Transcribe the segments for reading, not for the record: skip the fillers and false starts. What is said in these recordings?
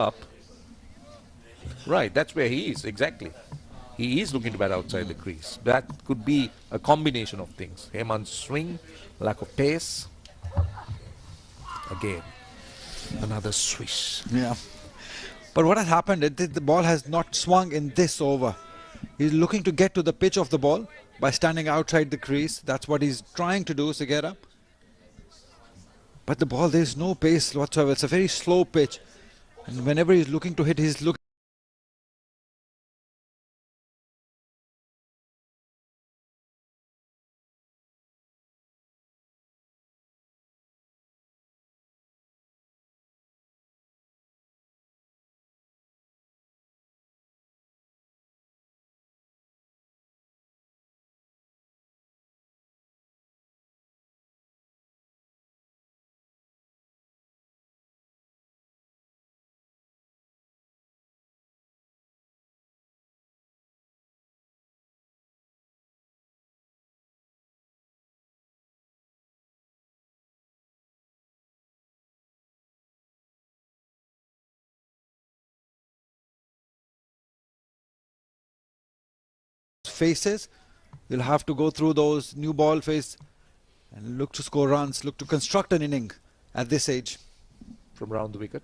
up. Right, that's where he is, exactly. He is looking to bat outside the crease. That could be a combination of things. Hemant's swing, lack of pace. Again, another swish. Yeah. But what has happened, the ball has not swung in this over. He's looking to get to the pitch of the ball by standing outside the crease. That's what he's trying to do, Segera. But the ball, there's no pace whatsoever. It's a very slow pitch. And whenever he's looking to hit, he's looking. Faces. You'll have to go through those new ball face and look to score runs, look to construct an inning at this age. From round the wicket.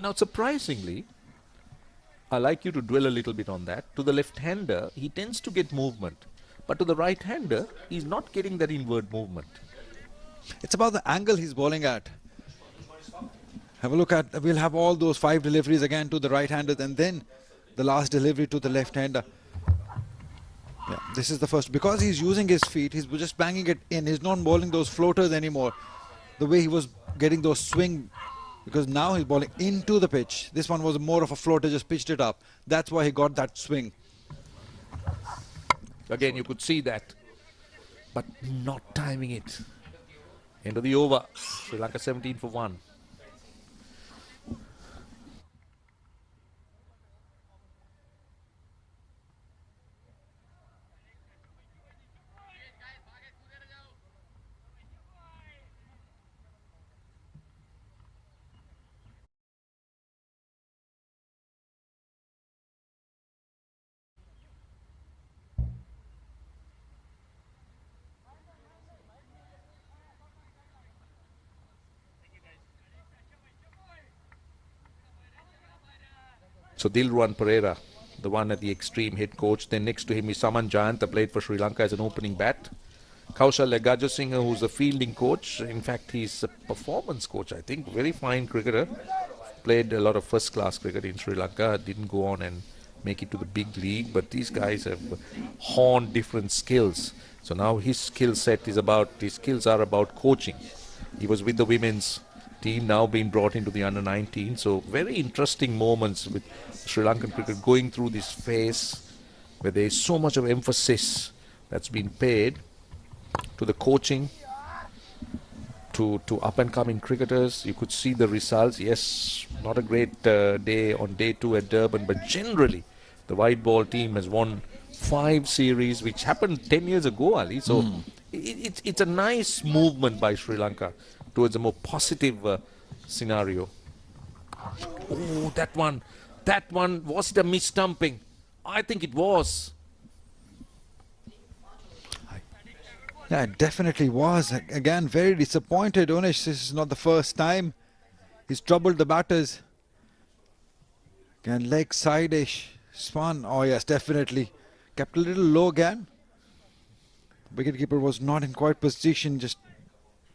Now, surprisingly, I like you to dwell a little bit on that. To the left-hander, he tends to get movement. But to the right-hander, he's not getting that inward movement. It's about the angle he's bowling at. Have a look at, we'll have all those 5 deliveries again to the right-hander and then the last delivery to the left-hander. Yeah, this is the first. Because he's using his feet, he's just banging it in. He's not bowling those floaters anymore. The way he was getting those swing, because now he's bowling into the pitch. This one was more of a floater, just pitched it up. That's why he got that swing. Again, you could see that, but not timing it. End of the over. Sri Lanka 17 for 1. So Dilruwan Pereira, the one at the extreme head coach. Then next to him is Saman Jayanta, played for Sri Lanka as an opening bat. Kaushal Gajasinghe, who's a fielding coach. In fact, he's a performance coach, I think. Very fine cricketer. Played a lot of first-class cricket in Sri Lanka. Didn't go on and make it to the big league. But these guys have honed different skills. So now his skill set is about, his skills are about coaching. He was with the women's team, now being brought into the under-19. So very interesting moments with Sri Lankan cricket going through this phase where there is so much of emphasis that's been paid to the coaching, to up-and-coming cricketers. You could see the results. Yes, not a great day on day 2 at Durban, but generally the white ball team has won 5 series, which happened 10 years ago, Ali. So it's a nice movement by Sri Lanka towards a more positive scenario. Oh, that one, was it a mis-stumping? I think it was. Yeah, it definitely was. Again, very disappointed. Onish, this is not the first time he's troubled the batters. Again, leg side-ish. Spun. Oh yes, definitely. Kept a little low again. Wicketkeeper was not in quite position, just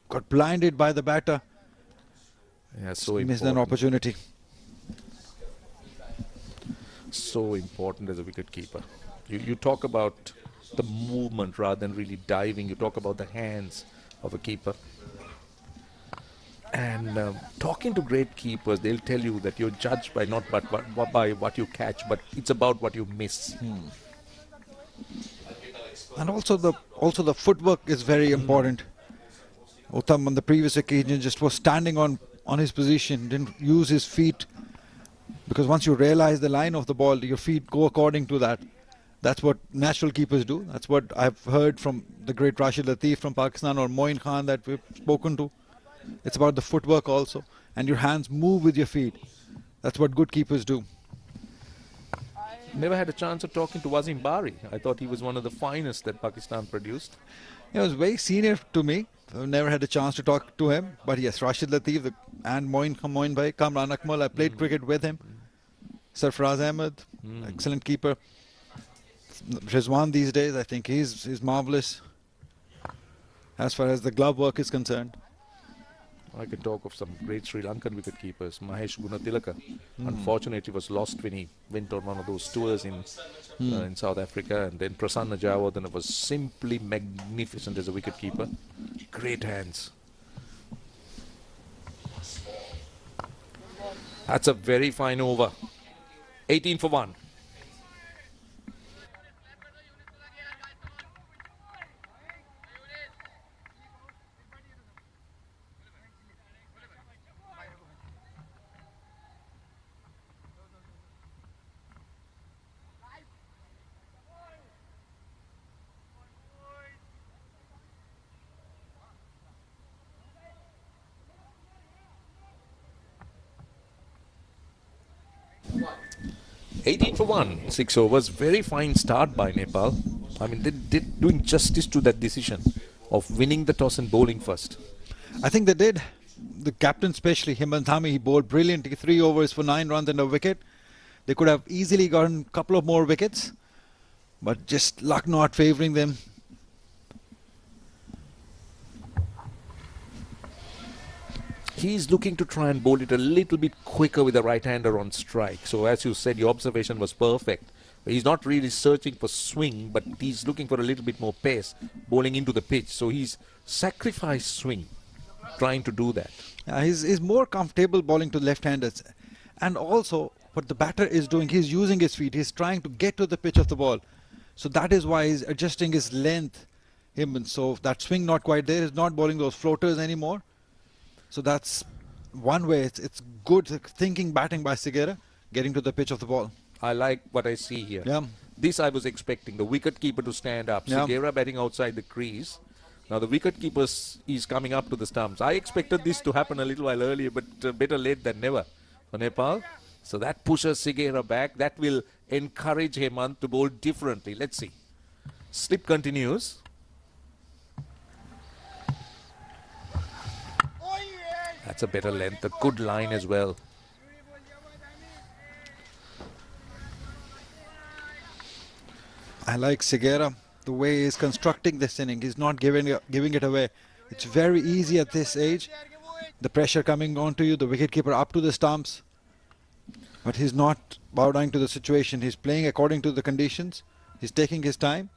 got blinded by the batter. Yeah, so missed important. an opportunity. So important as a wicketkeeper. You talk about the movement rather than really diving. You talk about the hands of a keeper. And talking to great keepers, they'll tell you that you're judged by not by what you catch, but it's about what you miss. And also the footwork is very important. Uttam on the previous occasion just was standing on his position, didn't use his feet, because once you realize the line of the ball, your feet go according to that. That's what natural keepers do. That's what I've heard from the great Rashid Latif from Pakistan or Moin Khan that we've spoken to. It's about the footwork also. And your hands move with your feet. That's what good keepers do. Never had a chance of talking to Wasim Bari. I thought he was one of the finest that Pakistan produced. He was very senior to me. I've never had a chance to talk to him. But yes, Rashid Latif and Moin Bhai, Kamran Akmal, I played cricket with him. Sarfraz Ahmed, excellent keeper. Rizwan these days, I think he's marvellous as far as the glove work is concerned. I can talk of some great Sri Lankan wicket keepers. Mahesh Gunatilaka, unfortunately, was lost when he went on one of those tours in South Africa. And then Prasanna Jayawardene was simply magnificent as a wicket keeper. Great hands. That's a very fine over. 18 for 1. $18 for 1, 6 overs. Very fine start by Nepal. I mean, they're doing justice to that decision of winning the toss and bowling first. I think they did. The captain, especially Himant Dhami, he bowled brilliantly. 3 overs for 9 runs and a wicket. They could have easily gotten a couple of more wickets, but just luck not favouring them. He's looking to try and bowl it a little bit quicker with the right-hander on strike. So as you said, your observation was perfect. He's not really searching for swing, but he's looking for a little bit more pace, bowling into the pitch. So he's sacrificed swing, trying to do that. He's more comfortable bowling to left-handers. And also, what the batter is doing, he's using his feet. He's trying to get to the pitch of the ball. So that is why he's adjusting his length. So that swing not quite there. He's not bowling those floaters anymore. So that's one way. It's good thinking batting by Segera, getting to the pitch of the ball. I like what I see here. Yeah. This I was expecting, the wicket-keeper to stand up. Yeah. Segera batting outside the crease. Now the wicket-keeper is coming up to the stumps. I expected this to happen a little while earlier, but better late than never for Nepal. So that pushes Segera back. That will encourage Hemant to bowl differently. Let's see. Slip continues. That's a better length, a good line as well. I like Segera, the way he's constructing this inning. He's not giving it away. It's very easy at this age. The pressure coming onto you, the wicketkeeper up to the stumps. But he's not bowing to the situation. He's playing according to the conditions. He's taking his time.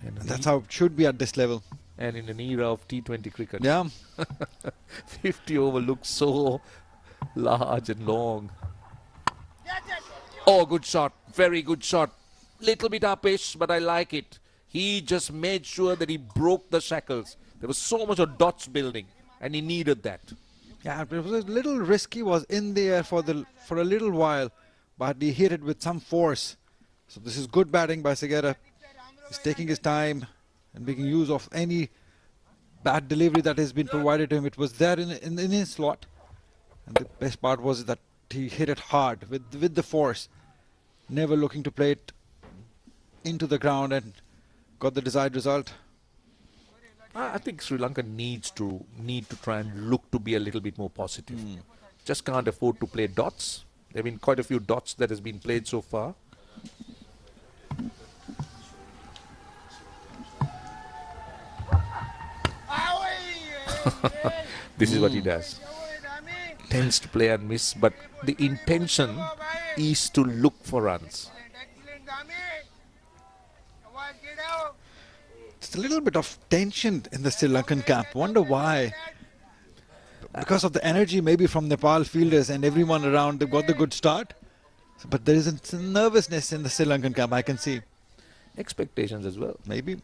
And that's how it should be at this level. And in an era of T20 cricket. Yeah. 50 over looks so large and long. Oh, good shot. Very good shot. Little bit uppish, but I like it. He just made sure that he broke the shackles. There was so much of dots building, and he needed that. Yeah, it was a little risky. Was in the air for a little while, but he hit it with some force. So this is good batting by Segera. He's taking his time and making use of any bad delivery that has been provided to him. It was there in his slot. And the best part was that he hit it hard with the force. Never looking to play it into the ground and got the desired result. I think Sri Lanka need to try and look to be a little bit more positive. Just can't afford to play dots. There have been quite a few dots that has been played so far. This is what he does. Tends to play and miss, but the intention is to look for runs. It's a little bit of tension in the Sri Lankan camp. Wonder why. Because of the energy maybe from Nepal fielders and everyone around, they've got the good start. But there is a nervousness in the Sri Lankan camp, I can see. Expectations as well. Maybe.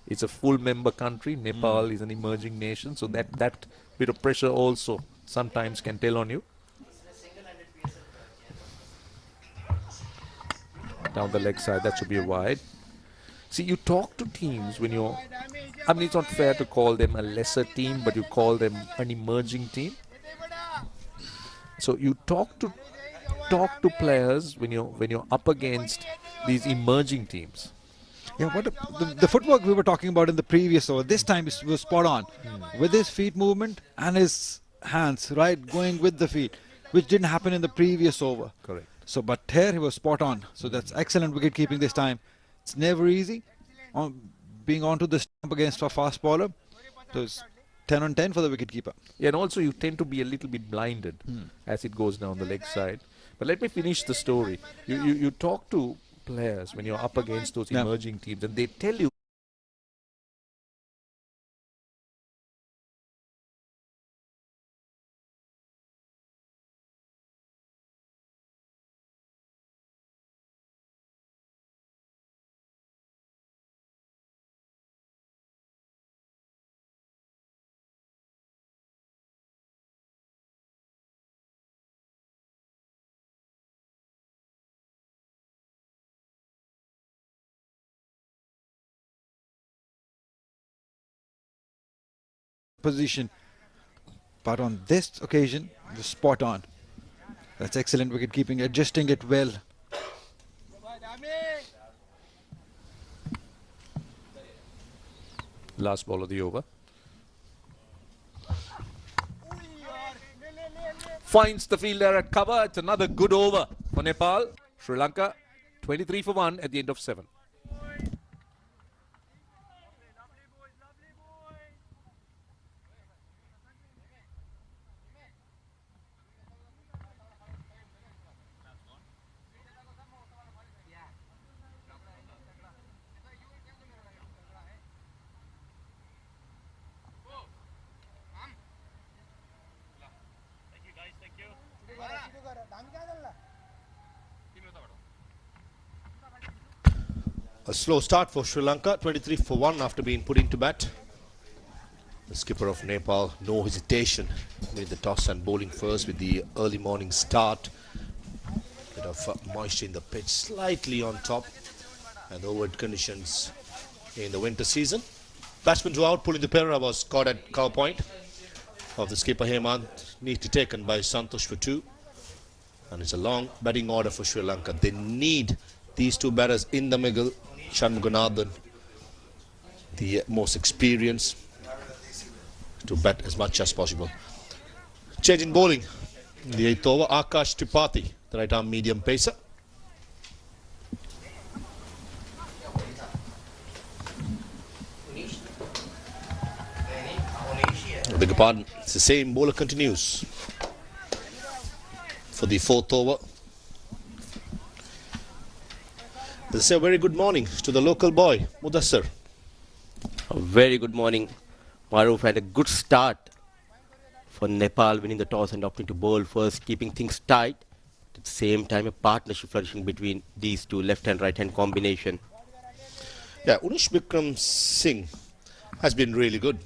It's a full member country. Nepal is an emerging nation, so that bit of pressure also sometimes can tell on you. Down the leg side, that should be a wide. See, you talk to teams when you're. I mean, it's not fair to call them a lesser team, but you call them an emerging team. So you talk to players when you're up against these emerging teams. Yeah, the footwork we were talking about in the previous over, this time was spot on. With his feet movement and his hands, right, going with the feet, which didn't happen in the previous over. Correct. So, but here he was spot on. So that's excellent wicket keeping this time. It's never easy being onto the stump against a fast bowler. So it's 10 on 10 for the wicketkeeper. Yeah, and also you tend to be a little bit blinded as it goes down the leg side. But let me finish the story. You talk to players when you're up against those Yeah. emerging teams, and they tell you Position. But on this occasion, it was spot on. That's excellent wicket keeping, adjusting it well. last ball of the over. Finds the fielder at cover. It's another good over for Nepal. Sri Lanka 23 for 1 at the end of 7. A slow start for Sri Lanka, 23 for 1 after being put into bat. The skipper of Nepal, no hesitation, made the toss and bowling first with the early morning start. Bit of moisture in the pitch, slightly on top, and the wet conditions in the winter season. Batsman to out, pulling the pair was caught at cover point of the skipper Hemant, neatly taken by Santosh for 2. And it's a long batting order for Sri Lanka. They need these two batters in the middle. Shanmuganathan, the most experienced, to bat as much as possible. Change in bowling. In the 8th over, Akash Tripathi, the right arm medium pacer. I beg your pardon, it's the same bowler continues for the 4th over. Let's say a very good morning to the local boy, Mudassar. A very good morning. Maruf had a good start for Nepal, winning the toss and opting to bowl first, keeping things tight. At the same time, a partnership flourishing between these two left and right hand combination. Yeah, Unish Bikram Singh has been really good.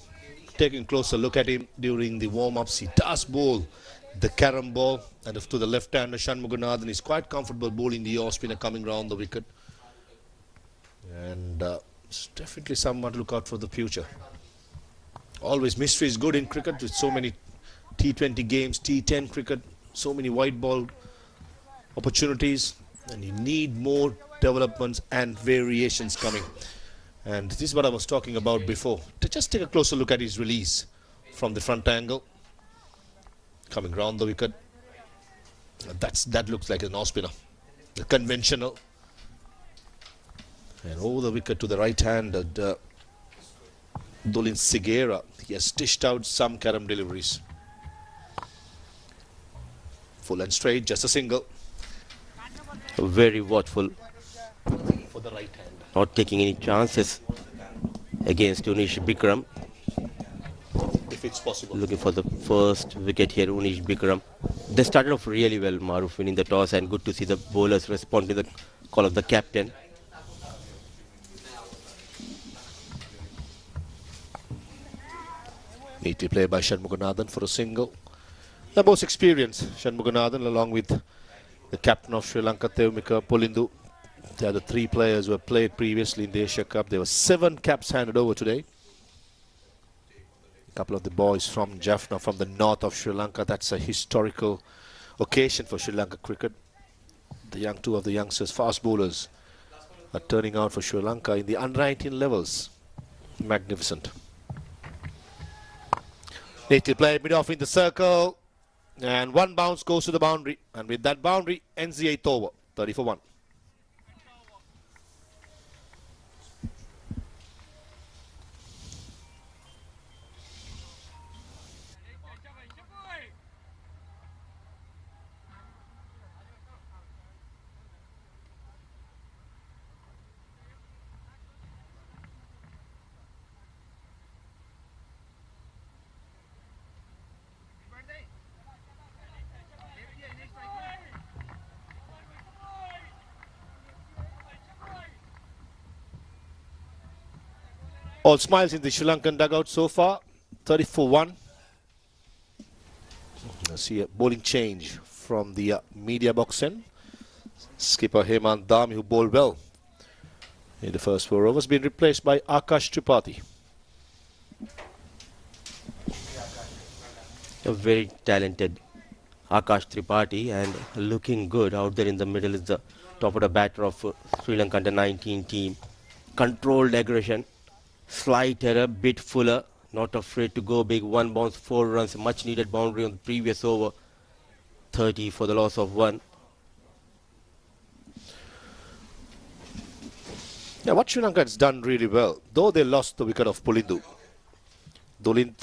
Taking a closer look at him during the warm-ups, he does bowl the carom ball, and to the left-hander Shanmuganathan is quite comfortable bowling the off spinner coming round the wicket. And it's definitely someone to look out for the future. Always mystery is good in cricket with so many T20 games, T10 cricket, so many white ball opportunities, and you need more developments and variations coming. And this is what I was talking about before. To just take a closer look at his release from the front angle, coming round the wicket. That looks like an off spinner, the conventional. And over the wicket to the right hand, Dulin Sigera. He has dished out some carom deliveries. Full and straight, just a single. Very watchful, For the right hand. not taking any chances against Unish Bikram. If it's possible. Looking for the first wicket here, Unish Bikram. They started off really well, Maruf, winning the toss, and good to see the bowlers respond to the call of the captain. Neatly played by Shanmuganathan for a single. The most experienced, Shanmuganathan, along with the captain of Sri Lanka, Thevmika Polindu, They are the 3 players who have played previously in the Asia Cup. There were 7 caps handed over today. A couple of the boys from Jaffna, from the north of Sri Lanka. That's a historical occasion for Sri Lanka cricket. The 2 of the youngsters, fast bowlers, are turning out for Sri Lanka in the under-19 levels. Magnificent. Neatly played mid-off in the circle. And 1 bounce goes to the boundary. And with that boundary, ends the 8th over. 30 for 1. All smiles in the Sri Lankan dugout so far. 30 for 1. I see a bowling change from the media box end. Skipper Hemant Dami, who bowled well in the first 4 overs, been replaced by Akash Tripathi. A very talented Akash Tripathi, and looking good out there in the middle is the top of the batter of Sri Lanka under-19 team. Controlled aggression, slight error, bit fuller, not afraid to go big. 1 bounce, 4 runs, a much needed boundary on the previous over. 30 for the loss of 1. Yeah, what Sri Lanka has done really well, though they lost the wicket of Pulindu. Dulnith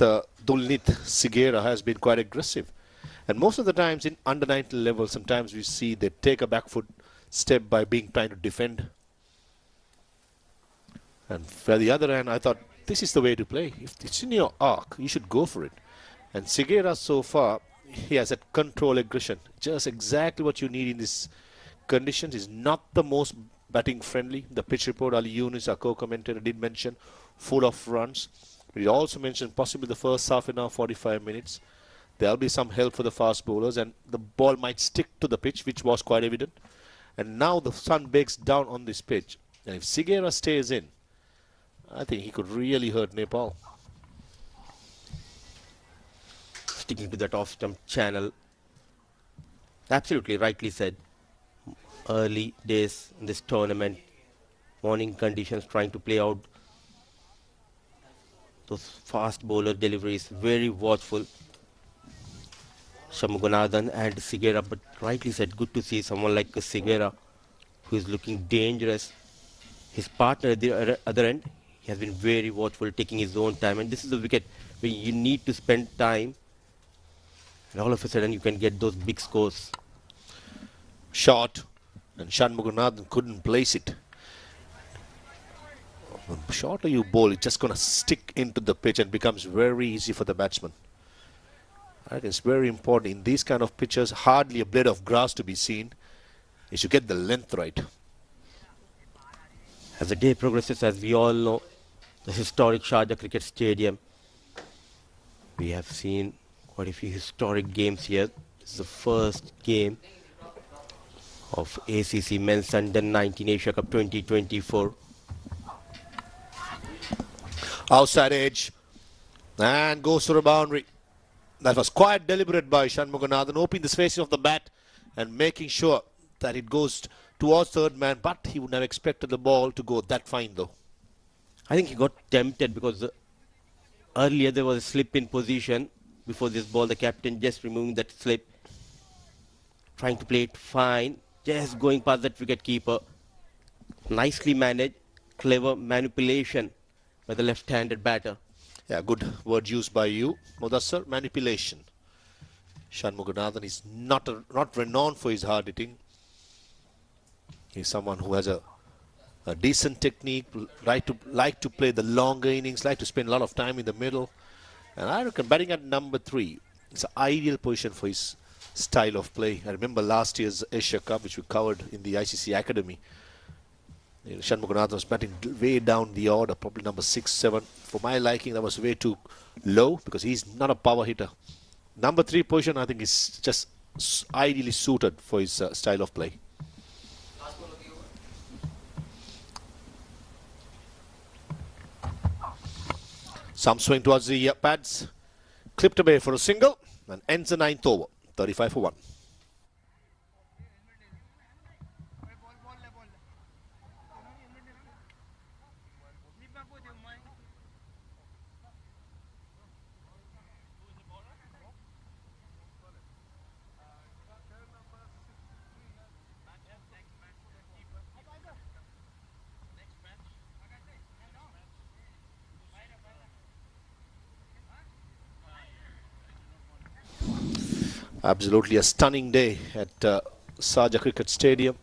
Sigera has been quite aggressive. And most of the times in under-19 level, sometimes we see they take a back foot step by trying to defend. And for the other hand, I thought this is the way to play. If it's in your arc, you should go for it. And Sigera so far, he has that control aggression. Just exactly what you need in these conditions. Is not the most batting friendly. The pitch report, Ali Yunus, our co-commentator, did mention full of runs. But he also mentioned possibly the first half an hour, 45 minutes. There'll be some help for the fast bowlers, and the ball might stick to the pitch, which was quite evident. And now the sun bakes down on this pitch. And if Sigera stays in, I think he could really hurt Nepal. Sticking to that off-stump channel. Absolutely rightly said. Early days in this tournament, morning conditions, trying to play out those fast bowler deliveries, very watchful. Shanmuganathan and Sigera, but rightly said, good to see someone like Sigera who is looking dangerous. His partner at the other end, he has been very watchful, taking his own time, and this is a wicket where you need to spend time, and all of a sudden you can get those big scores. Shot, and Shanmuganathan couldn't place it. The shorter you bowl, it's just going to stick into the pitch and becomes very easy for the batsman. I think it's very important in these kind of pitches, hardly a blade of grass to be seen. You should get the length right. As the day progresses, as we all know, the historic Sharjah Cricket Stadium, we have seen quite a few historic games here. This is the first game of ACC Men's Under 19 Asia Cup 2024. Outside edge, and goes to the boundary. That was quite deliberate by Shanmuganathan, opening the spaces of the bat and making sure that it goes towards third man, but he would have expected the ball to go that fine though. I think he got tempted because earlier there was a slip in position before this ball. The captain just removing that slip, trying to play it fine, just going past that wicket keeper. Nicely managed, clever manipulation by the left-handed batter. Yeah, good word used by you, Mudassar. Manipulation. Shanmuganathan is not renowned for his hard hitting. He's someone who has a decent technique, like to play the longer innings, like to spend a lot of time in the middle. And I reckon batting at number 3 is an ideal position for his style of play. I remember last year's Asia Cup, which we covered in the ICC Academy. Shanmuganathan was batting way down the order, probably number 6, 7. For my liking, that was way too low because he's not a power hitter. Number 3 position, I think, is just ideally suited for his style of play. Some swing towards the pads. Clipped away for a single and ends the 9th over. 35 for 1. Absolutely a stunning day at Sharjah Cricket Stadium.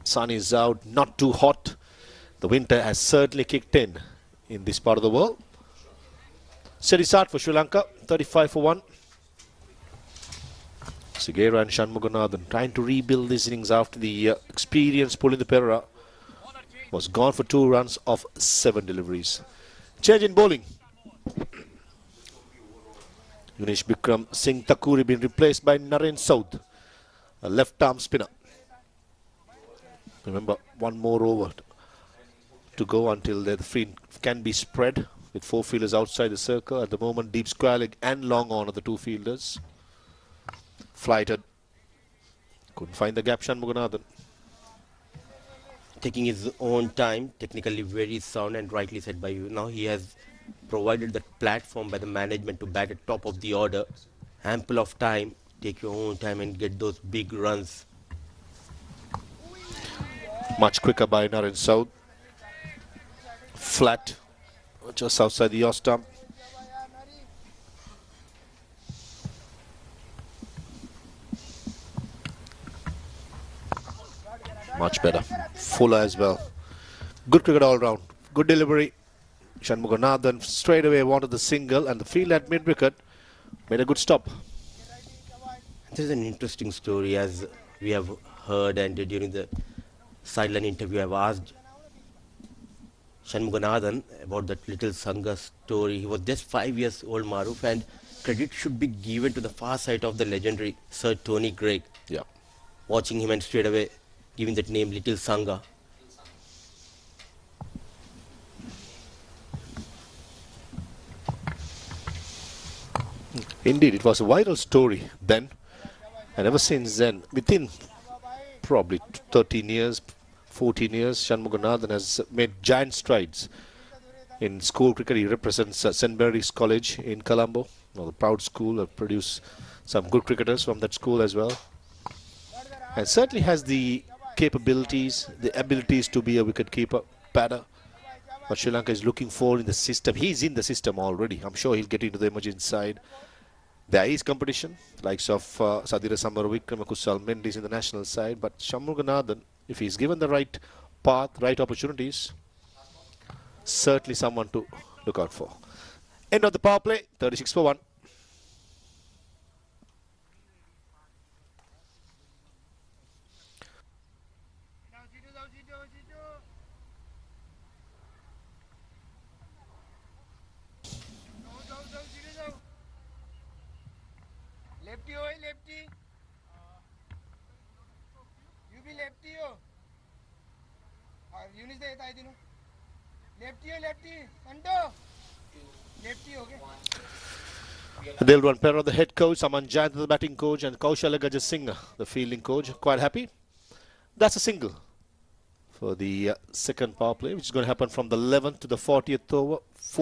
Sun is out, not too hot. The winter has certainly kicked in this part of the world. Steady start for Sri Lanka, 35 for 1. Sigera and Shanmuganathan trying to rebuild these innings after the experience pulling the Perera was gone for 2 runs of 7 deliveries. Change in bowling. Yunesh Bikram Singh Takuri been replaced by Naren Soud, a left-arm spinner. Remember, one more over to go until the field can be spread with 4 fielders outside the circle. At the moment, deep square leg and long on are the 2 fielders. Flighted. Couldn't find the gap, Shanmuganathan. Taking his own time, technically very sound and rightly said by you. Now he has provided the platform by the management to bat at top of the order. Ample of time, take your own time and get those big runs. Much quicker by Naren Soud. Flat, just outside the off stump. Much better. Fuller as well. Good cricket all round. Good delivery. Shanmuganathan straight away wanted the single, and the field at mid-wicket made a good stop. This is an interesting story, as we have heard, and during the sideline interview I've asked Shanmuganathan about that little Sangha story. He was just 5 years old, Maruf, and credit should be given to the far side of the legendary Sir Tony Greig. Yeah. Watching him and straight away giving that name Little Sangha. Indeed, it was a viral story then, and ever since then, within probably 13 years, 14 years, Shanmuganathan has made giant strides in school cricket. He represents St. Mary's College in Colombo, a proud school, have produced some good cricketers from that school as well, and certainly has the capabilities, the abilities to be a wicket-keeper, batter. What Sri Lanka is looking for in the system. He's in the system already. I'm sure he'll get into the emerging side. There is competition, likes of Sadira Samarawickrama, Kusal Mendes in the national side. But Shanmuganathan, if he's given the right path, right opportunities, certainly someone to look out for. End of the power play, 36 for 1. Lefty, oi, lefty. You be lefty, oh. Yunis de eta dinu. Lefty, oh, lefty. Santo. Lefty, okay. They'll run Perra, the head coach, Saman Jayant, the batting coach, and Kaushal Singh, the fielding coach. Quite happy. That's a single for the second power play, which is going to happen from the 11th to the 40th over.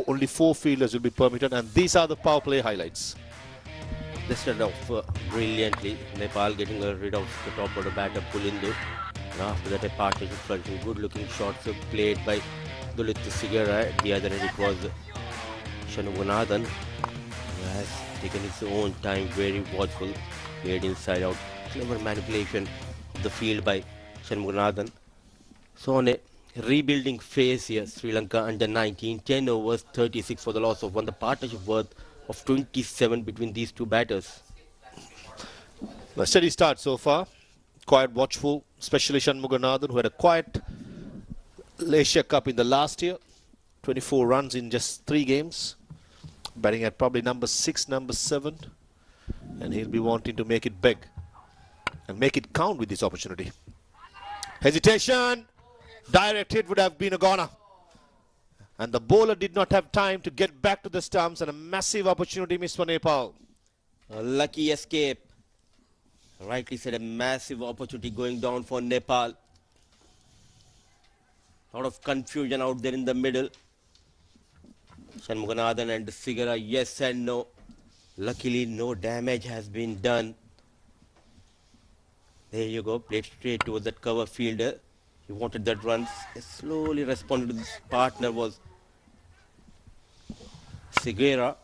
Only 4 fielders will be permitted, and these are the power play highlights. They started off brilliantly. Nepal getting rid of the top order batter Pulindu. And after that, a partnership flourishing. Good looking shots played by Dulit Sigara. At the other end, it was Shanmuganathan, who has taken his own time, very watchful, made inside out. Clever manipulation of the field by Shanmuganathan. So, on a rebuilding phase here, Sri Lanka under 19, 10 overs, 36 for the loss of 1. The partnership worth of 27 between these two batters. A steady start so far. Quite watchful, especially Shanmuganathan, who had a quiet Asia Cup in the last year. 24 runs in just 3 games. Batting at probably number 6, number 7. And he'll be wanting to make it big and make it count with this opportunity. Hesitation. Direct hit would have been a goner. And the bowler did not have time to get back to the stumps, and a massive opportunity missed for Nepal. A lucky escape. Rightly said, a massive opportunity going down for Nepal. A lot of confusion out there in the middle. Shanmuganathan and Sigara, yes and no. Luckily, no damage has been done. There you go, played straight towards that cover fielder. He wanted that run. Slowly responded to this partner was Sigara.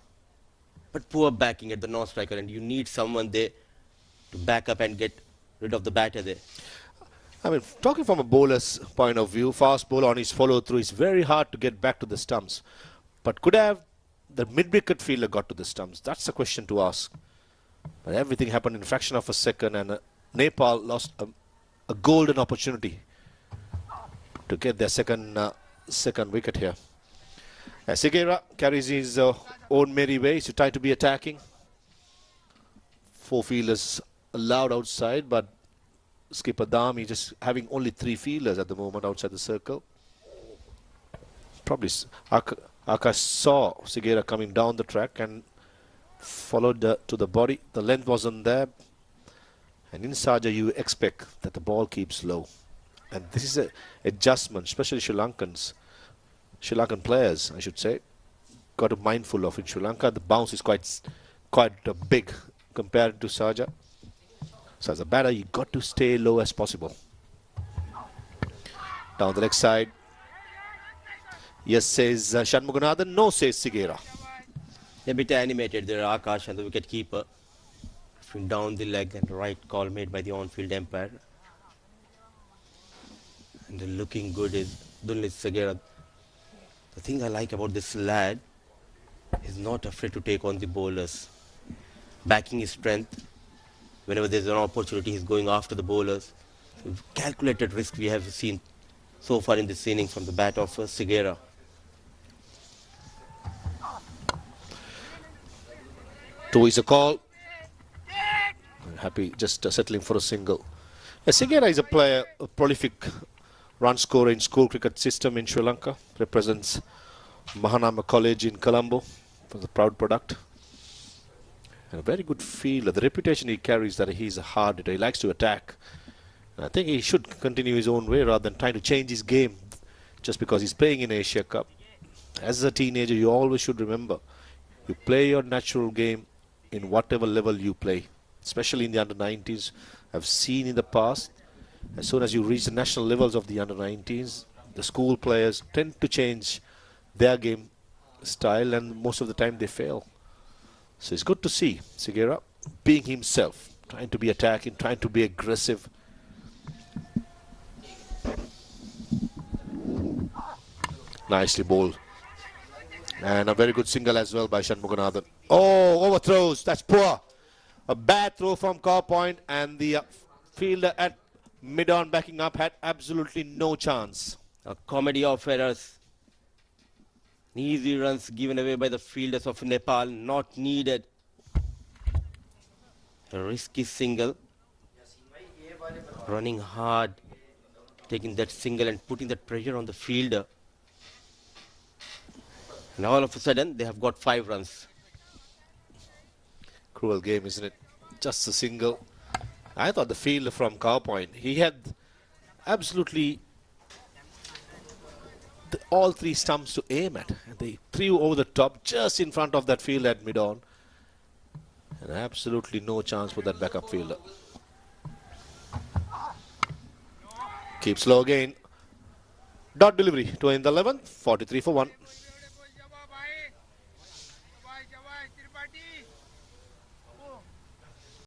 But poor backing at the non-striker, and you need someone there to back up and get rid of the batter there. I mean, talking from a bowler's point of view, fast bowler on his follow-through is very hard to get back to the stumps. But could have the mid-wicket fielder got to the stumps? That's the question to ask. But everything happened in a fraction of a second, and Nepal lost a golden opportunity to get their second wicket here. Sigara carries his own merry way. He's trying to be attacking. 4 fielders allowed outside, but skipper Dami just having only 3 fielders at the moment outside the circle. Probably Akash saw Sigara coming down the track and followed to the body. The length wasn't there. And in Sharjah, you expect that the ball keeps low. And this is an adjustment, especially Sri Lankan players, I should say, got to be mindful of. In Sri Lanka, the bounce is quite big compared to Sharjah. So as a batter, you got to stay low as possible. Down the leg side. Yes, says Shanmuganathan. No, says Sigara. A bit animated there, Akash and the wicket keeper. Down the leg, and right call made by the on-field umpire. And the looking good is Dunlit Sigara. The thing I like about this lad is not afraid to take on the bowlers. Backing his strength. Whenever there's an opportunity, he's going after the bowlers. So calculated risk we have seen so far in this innings from the bat of Sigara. Two is a call. Happy just settling for a single. Sigara is a player, a prolific run scorer in school cricket system in Sri Lanka. Represents Mahanama College in Colombo. Was a proud product. And a very good fielder. The reputation he carries that he's a hard hitter. He likes to attack. And I think he should continue his own way rather than trying to change his game just because he's playing in Asia Cup. As a teenager, you always should remember, you play your natural game in whatever level you play, especially in the under-19s. I've seen in the past, as soon as you reach the national levels of the under-19s, the school players tend to change their game style, and most of the time they fail. So it's good to see Sigara being himself, trying to be attacking, trying to be aggressive. Nicely bowled. And a very good single as well by Shanmuganathan. Oh, overthrows. That's poor. A bad throw from Cow Point, and the fielder at mid-on backing up had absolutely no chance. A comedy of errors. Easy runs given away by the fielders of Nepal, not needed. A risky single. Running hard, taking that single and putting that pressure on the fielder. And all of a sudden, they have got 5 runs. Cruel game, isn't it? Just a single. I thought the fielder from Cow Point, he had absolutely all 3 stumps to aim at. And they threw over the top just in front of that fielder at mid-on. And absolutely no chance for that backup fielder. Keep slow again. Dot delivery to end the 11th, 43 for 1.